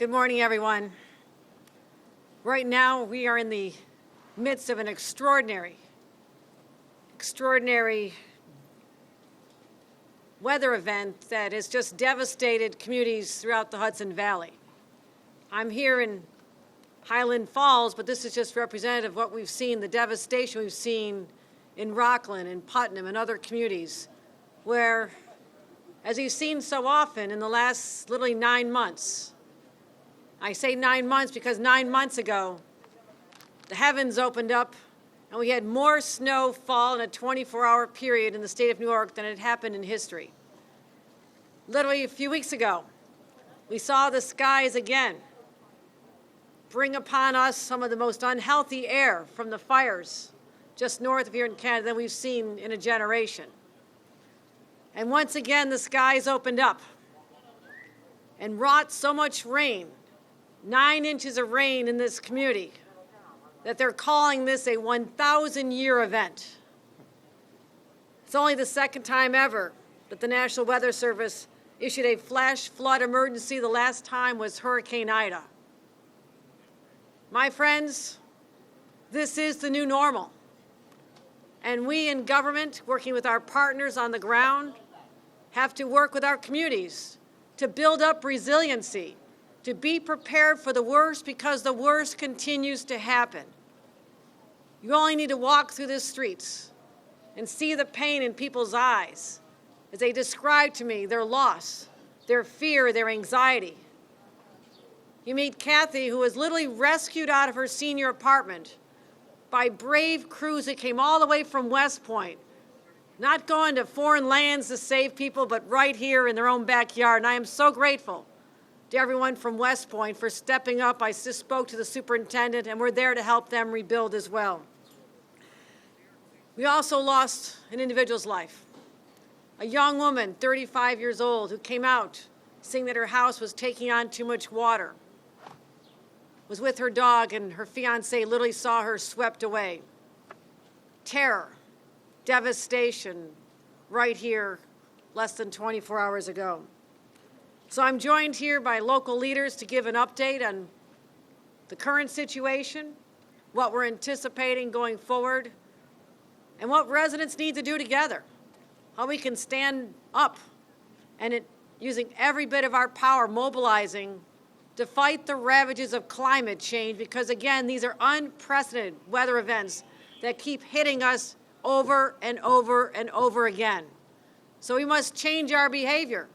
Good morning, everyone. Right now, we are in the midst of an extraordinary weather event that has just devastated communities throughout the Hudson Valley. I'm here in Highland Falls, but this is just representative of what we've seen, the devastation we've seen in Rockland and Putnam and other communities, where, as you've seen so often in the last literally 9 months, I say 9 months because 9 months ago, the heavens opened up and we had more snow fall in a 24-hour period in the state of New York than had happened in history. Literally a few weeks ago, we saw the skies again bring upon us some of the most unhealthy air from the fires just north of here in Canada than we've seen in a generation. And once again, the skies opened up and wrought so much rain, 9 inches of rain in this community, that they're calling this a 1,000-year event. It's only the second time ever that the National Weather Service issued a flash flood emergency. The last time was Hurricane Ida. My friends, this is the new normal. And we in government, working with our partners on the ground, have to work with our communities to build up resiliency, to be prepared for the worst because the worst continues to happen. You only need to walk through the streets and see the pain in people's eyes as they describe to me their loss, their fear, their anxiety. You meet Kathy, who was literally rescued out of her senior apartment by brave crews that came all the way from West Point, not going to foreign lands to save people, but right here in their own backyard. And I am so grateful to everyone from West Point for stepping up. I just spoke to the superintendent, and we're there to help them rebuild as well. We also lost an individual's life, a young woman, 35 years old, who came out saying that her house was taking on too much water, was with her dog, and her fiancé literally saw her swept away. Terror, devastation, right here, less than 24 hours ago. So I'm joined here by local leaders to give an update on the current situation, what we're anticipating going forward, and what residents need to do together, how we can stand up and using every bit of our power, mobilizing to fight the ravages of climate change, because again, these are unprecedented weather events that keep hitting us over and over and over again. So we must change our behavior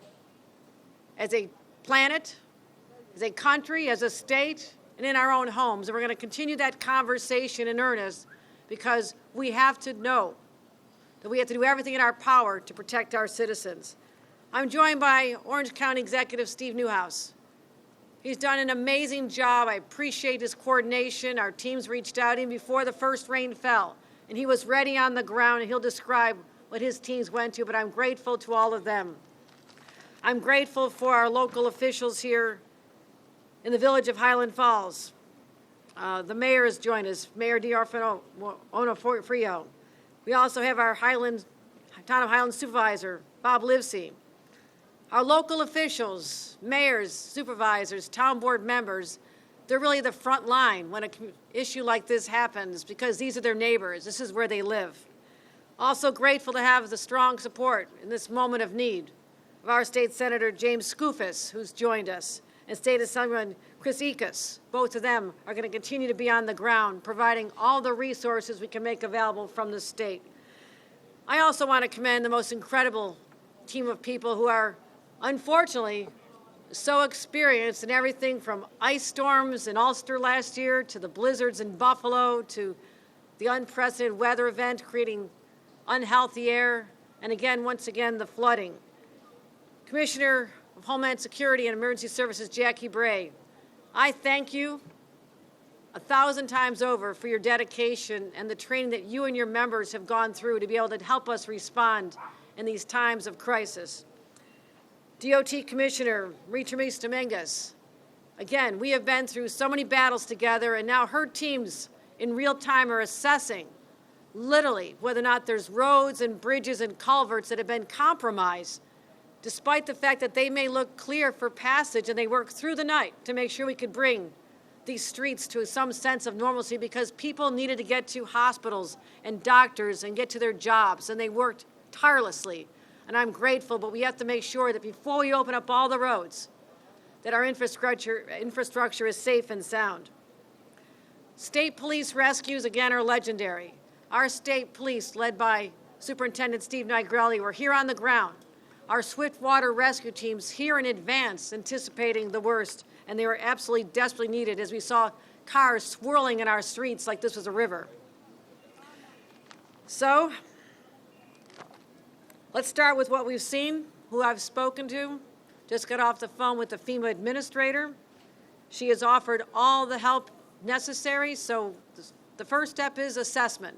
as a planet, as a country, as a state, and in our own homes. And we're going to continue that conversation in earnest because we have to know that we have to do everything in our power to protect our citizens. I'm joined by Orange County Executive Steve Newhouse. He's done an amazing job. I appreciate his coordination. Our teams reached out even before the first rain fell, and he was ready on the ground, and he'll describe what his teams went to, but I'm grateful to all of them. I'm grateful for our local officials here in the village of Highland Falls. The mayor has joined us, Mayor Onofrio. We also have our Town of Highland Supervisor, Bob Livesey. Our local officials, mayors, supervisors, town board members, they're really the front line when an issue like this happens because these are their neighbors. This is where they live. Also grateful to have the strong support in this moment of need of our state senator, James Skoufis, who's joined us, and State Assemblyman Chris Ekus. Both of them are going to continue to be on the ground, providing all the resources we can make available from the state. I also want to commend the most incredible team of people who are, unfortunately, so experienced in everything from ice storms in Ulster last year to the blizzards in Buffalo to the unprecedented weather event creating unhealthy air, and again, once again, the flooding. Commissioner of Homeland Security and Emergency Services, Jackie Bray, I thank you 1,000 times over for your dedication and the training that you and your members have gone through to be able to help us respond in these times of crisis. DOT Commissioner Retramis Dominguez, again, we have been through so many battles together, and now her teams in real time are assessing literally whether or not there's roads and bridges and culverts that have been compromised despite the fact that they may look clear for passage, and they worked through the night to make sure we could bring these streets to some sense of normalcy, because people needed to get to hospitals and doctors and get to their jobs, and they worked tirelessly. And I'm grateful, but we have to make sure that before we open up all the roads, that our infrastructure is safe and sound. State police rescues, again, are legendary. Our state police, led by Superintendent Steve Nigrelli, were here on the ground. Our swiftwater rescue teams here in advance, anticipating the worst, and they were absolutely desperately needed as we saw cars swirling in our streets like this was a river. So, let's start with what we've seen, who I've spoken to. Just got off the phone with the FEMA administrator. She has offered all the help necessary, so the first step is assessment.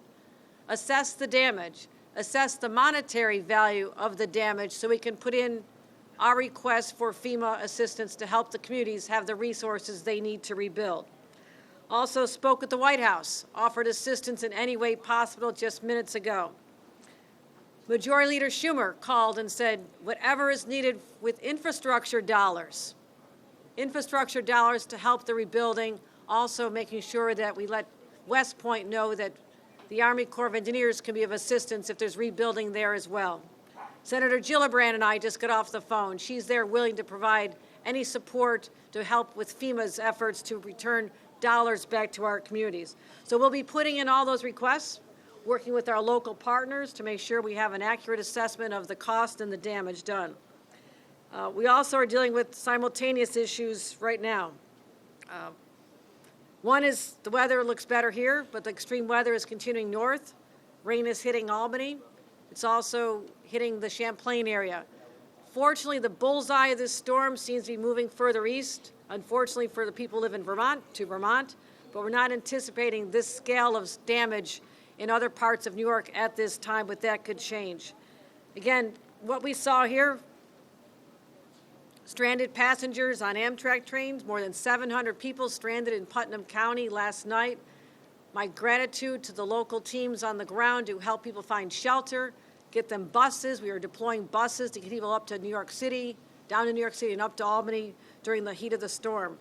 Assess the damage. Assess the monetary value of the damage so we can put in our request for FEMA assistance to help the communities have the resources they need to rebuild. Also spoke at the White House, offered assistance in any way possible just minutes ago. Majority Leader Schumer called and said, whatever is needed with infrastructure dollars to help the rebuilding, also making sure that we let West Point know that the Army Corps of Engineers can be of assistance if there's rebuilding there as well. Senator Gillibrand and I just got off the phone. She's there willing to provide any support to help with FEMA's efforts to return dollars back to our communities. So we'll be putting in all those requests, working with our local partners to make sure we have an accurate assessment of the cost and the damage done. We also are dealing with simultaneous issues right now. One is the weather looks better here, but the extreme weather is continuing north. Rain is hitting Albany. It's also hitting the Champlain area. Fortunately, the bullseye of this storm seems to be moving further east, unfortunately for the people who live in Vermont, but we're not anticipating this scale of damage in other parts of New York at this time, but that could change. Again, what we saw here, stranded passengers on Amtrak trains, more than 700 people stranded in Putnam County last night. My gratitude to the local teams on the ground to help people find shelter, get them buses. We are deploying buses to get people up to New York City, down to New York City and up to Albany during the heat of the storm.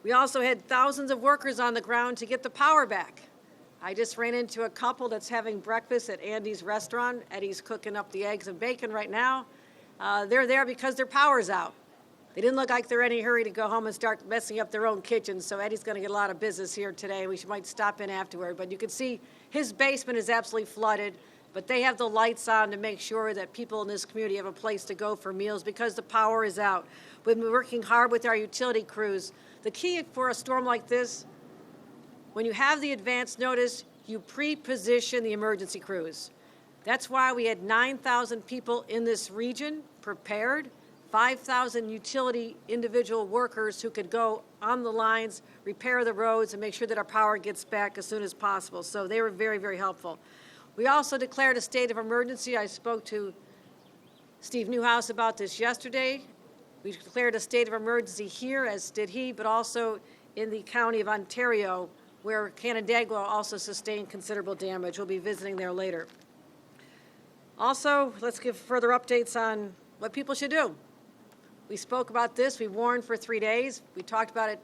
We also had thousands of workers on the ground to get the power back. I just ran into a couple that's having breakfast at Andy's restaurant. Eddie's cooking up the eggs and bacon right now. They're there because their power's out. They didn't look like they're in any hurry to go home and start messing up their own kitchen, so Eddie's going to get a lot of business here today. We might stop in afterward, but you can see his basement is absolutely flooded, but they have the lights on to make sure that people in this community have a place to go for meals because the power is out. We've been working hard with our utility crews. The key for a storm like this, when you have the advance notice, you pre-position the emergency crews. That's why we had 9,000 people in this region prepared, 5,000 utility individual workers who could go on the lines, repair the roads, and make sure that our power gets back as soon as possible. So they were very, very helpful. We also declared a state of emergency. I spoke to Steve Newhouse about this yesterday. We declared a state of emergency here, as did he, but also in the county of Ontario, where Canandaigua also sustained considerable damage. We'll be visiting there later. Also, let's give further updates on what people should do. We spoke about this. We warned for 3 days. We talked about it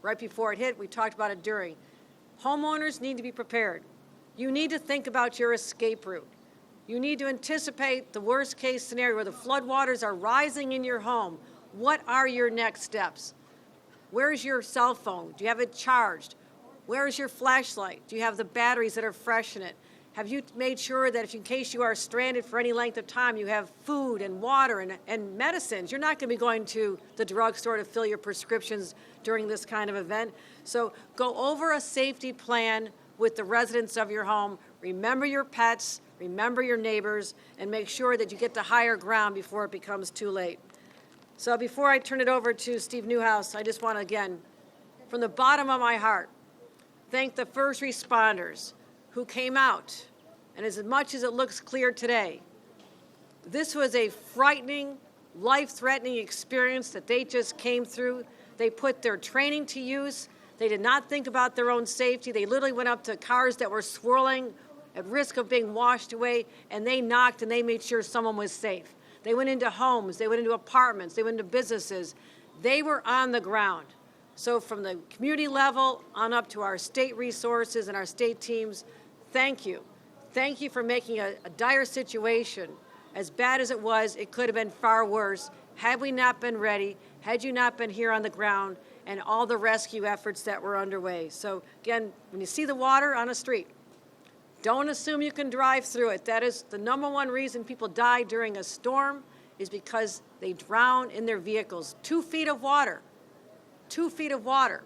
right before it hit. We talked about it during. Homeowners need to be prepared. You need to think about your escape route. You need to anticipate the worst case scenario where the floodwaters are rising in your home. What are your next steps? Where's your cell phone? Do you have it charged? Where is your flashlight? Do you have the batteries that are fresh in it? Have you made sure that if in case you are stranded for any length of time, you have food and water and medicines? You're not going to be going to the drugstore to fill your prescriptions during this kind of event. So go over a safety plan with the residents of your home. Remember your pets, remember your neighbors, and make sure that you get to higher ground before it becomes too late. So before I turn it over to Steve Newhouse, I just want to, again, from the bottom of my heart, thank the first responders who came out. And as much as it looks clear today, this was a frightening, life-threatening experience that they just came through. They put their training to use. They did not think about their own safety. They literally went up to cars that were swirling at risk of being washed away, and they knocked and they made sure someone was safe. They went into homes, they went into apartments, they went into businesses. They were on the ground. So from the community level on up to our state resources and our state teams, thank you. Thank you for making a dire situation. As bad as it was, it could have been far worse had we not been ready, had you not been here on the ground, and all the rescue efforts that were underway. So again, when you see the water on a street, don't assume you can drive through it. That is the number one reason people die during a storm, is because they drown in their vehicles. 2 feet of water, 2 feet of water,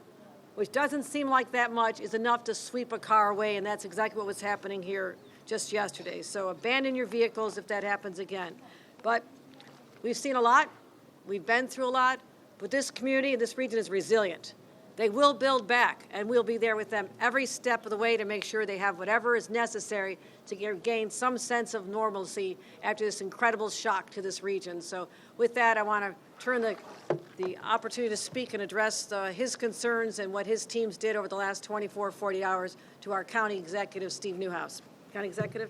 which doesn't seem like that much, is enough to sweep a car away, and that's exactly what was happening here just yesterday. So abandon your vehicles if that happens again. But we've seen a lot, we've been through a lot, but this community and this region is resilient. They will build back, and we'll be there with them every step of the way to make sure they have whatever is necessary to gain some sense of normalcy after this incredible shock to this region. So with that, I want to turn the opportunity to speak and address his concerns and what his teams did over the last 24, 40 hours to our County Executive, Steve Newhouse. County Executive.